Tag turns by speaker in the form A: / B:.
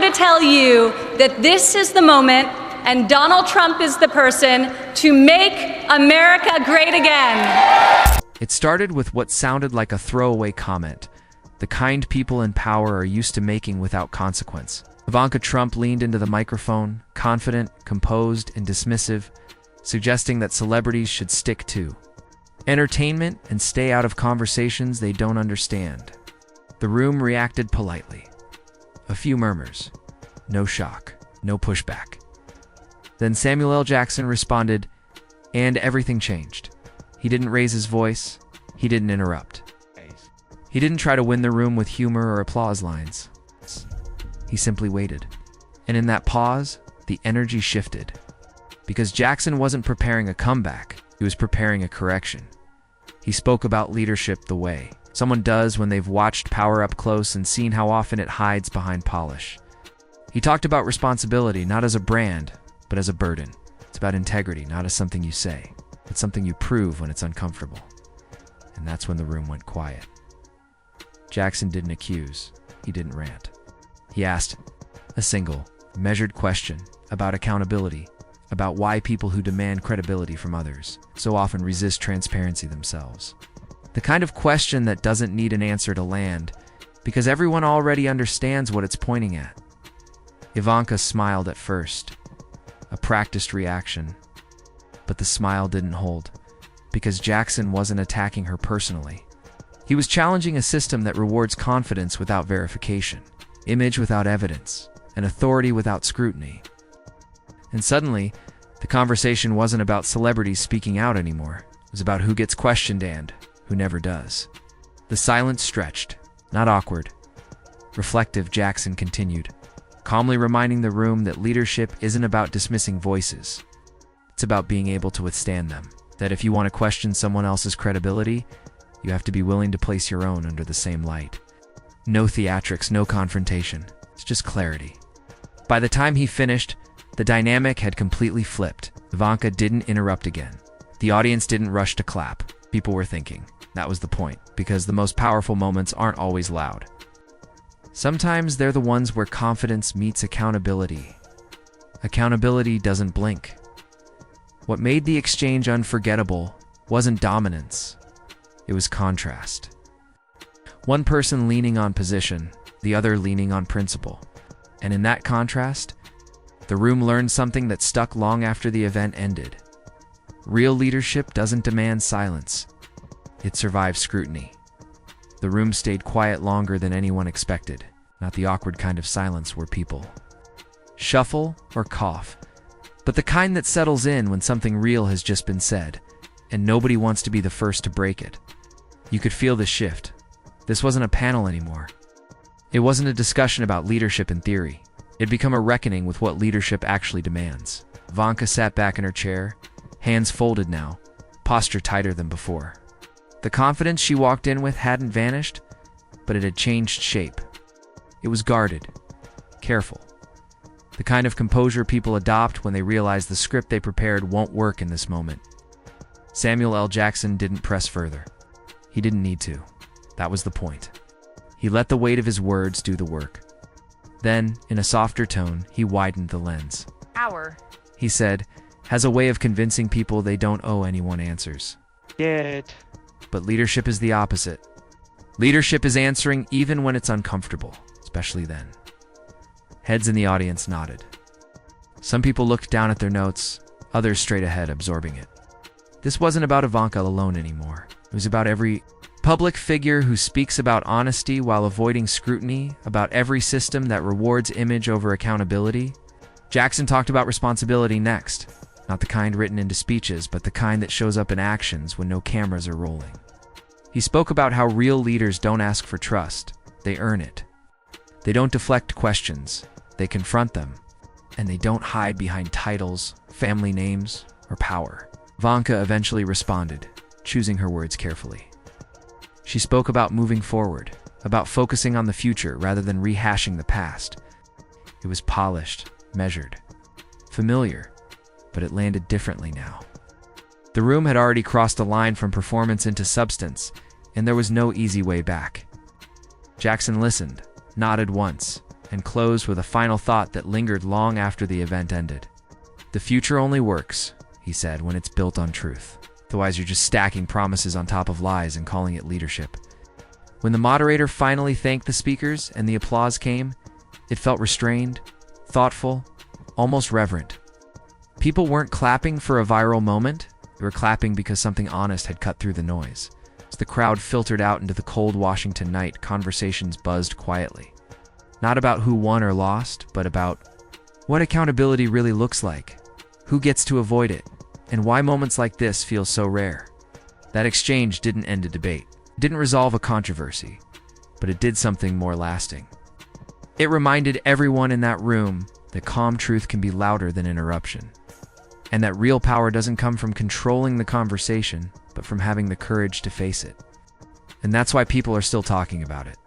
A: to tell you that this is the moment and Donald Trump is the person to make America great again.
B: It started with what sounded like a throwaway comment, the kind people in power are used to making without consequence. Ivanka Trump leaned into the microphone, confident, composed, and dismissive, suggesting that celebrities should stick to entertainment and stay out of conversations they don't understand. The room reacted politely. A few murmurs. No shock. No pushback. Then Samuel L. Jackson responded, and everything changed. He didn't raise his voice. He didn't interrupt. He didn't try to win the room with humor or applause lines. He simply waited. And in that pause, the energy shifted. Because Jackson wasn't preparing a comeback, he was preparing a correction. He spoke about leadership the way someone does when they've watched power up close and seen how often it hides behind polish. He talked about responsibility not as a brand, but as a burden. It's about integrity, not as something you say, but something you prove when it's uncomfortable. And that's when the room went quiet. Jackson didn't accuse. He didn't rant. He asked a single, measured question about accountability, about why people who demand credibility from others so often resist transparency themselves. The kind of question that doesn't need an answer to land, because everyone already understands what it's pointing at. Ivanka smiled at first, a practiced reaction, but the smile didn't hold, because Jackson wasn't attacking her personally. He was challenging a system that rewards confidence without verification, image without evidence, and authority without scrutiny. And suddenly, the conversation wasn't about celebrities speaking out anymore. It was about who gets questioned and who never does. The silence stretched, not awkward. Reflective, Jackson continued, calmly reminding the room that leadership isn't about dismissing voices. It's about being able to withstand them. That if you want to question someone else's credibility, you have to be willing to place your own under the same light. No theatrics, no confrontation. It's just clarity. By the time he finished, the dynamic had completely flipped. Ivanka didn't interrupt again. The audience didn't rush to clap. People were thinking. That was the point, because the most powerful moments aren't always loud. Sometimes they're the ones where confidence meets accountability. Accountability doesn't blink. What made the exchange unforgettable wasn't dominance. It was contrast. One person leaning on position, the other leaning on principle. And in that contrast, the room learned something that stuck long after the event ended. Real leadership doesn't demand silence. It survives scrutiny. The room stayed quiet longer than anyone expected, not the awkward kind of silence where people shuffle or cough, but the kind that settles in when something real has just been said, and nobody wants to be the first to break it. You could feel the shift. This wasn't a panel anymore. It wasn't a discussion about leadership in theory. It'd become a reckoning with what leadership actually demands. Ivanka sat back in her chair, hands folded now, posture tighter than before. The confidence she walked in with hadn't vanished, but it had changed shape. It was guarded, careful. The kind of composure people adopt when they realize the script they prepared won't work in this moment. Samuel L. Jackson didn't press further. He didn't need to. That was the point. He let the weight of his words do the work. Then, in a softer tone, he widened the lens.
C: Power,
B: he said, has a way of convincing people they don't owe anyone answers.
C: Good.
B: But leadership is the opposite. Leadership is answering even when it's uncomfortable, especially then. Heads in the audience nodded. Some people looked down at their notes, others straight ahead, absorbing it. This wasn't about Ivanka alone anymore. It was about every public figure who speaks about honesty while avoiding scrutiny, about every system that rewards image over accountability. Jackson talked about responsibility next. Not the kind written into speeches, but the kind that shows up in actions when no cameras are rolling. He spoke about how real leaders don't ask for trust, they earn it. They don't deflect questions, they confront them. And they don't hide behind titles, family names, or power. Ivanka eventually responded, choosing her words carefully. She spoke about moving forward, about focusing on the future rather than rehashing the past. It was polished, measured, familiar, but it landed differently now. The room had already crossed a line from performance into substance, and there was no easy way back. Jackson listened, nodded once, and closed with a final thought that lingered long after the event ended. "The future only works," he said, "when it's built on truth. Otherwise, you're just stacking promises on top of lies and calling it leadership." When the moderator finally thanked the speakers and the applause came, it felt restrained, thoughtful, almost reverent. People weren't clapping for a viral moment, they were clapping because something honest had cut through the noise. As the crowd filtered out into the cold Washington night, conversations buzzed quietly. Not about who won or lost, but about what accountability really looks like, who gets to avoid it, and why moments like this feel so rare. That exchange didn't end a debate. It didn't resolve a controversy, but it did something more lasting. It reminded everyone in that room that calm truth can be louder than interruption, and that real power doesn't come from controlling the conversation, but from having the courage to face it. And that's why people are still talking about it.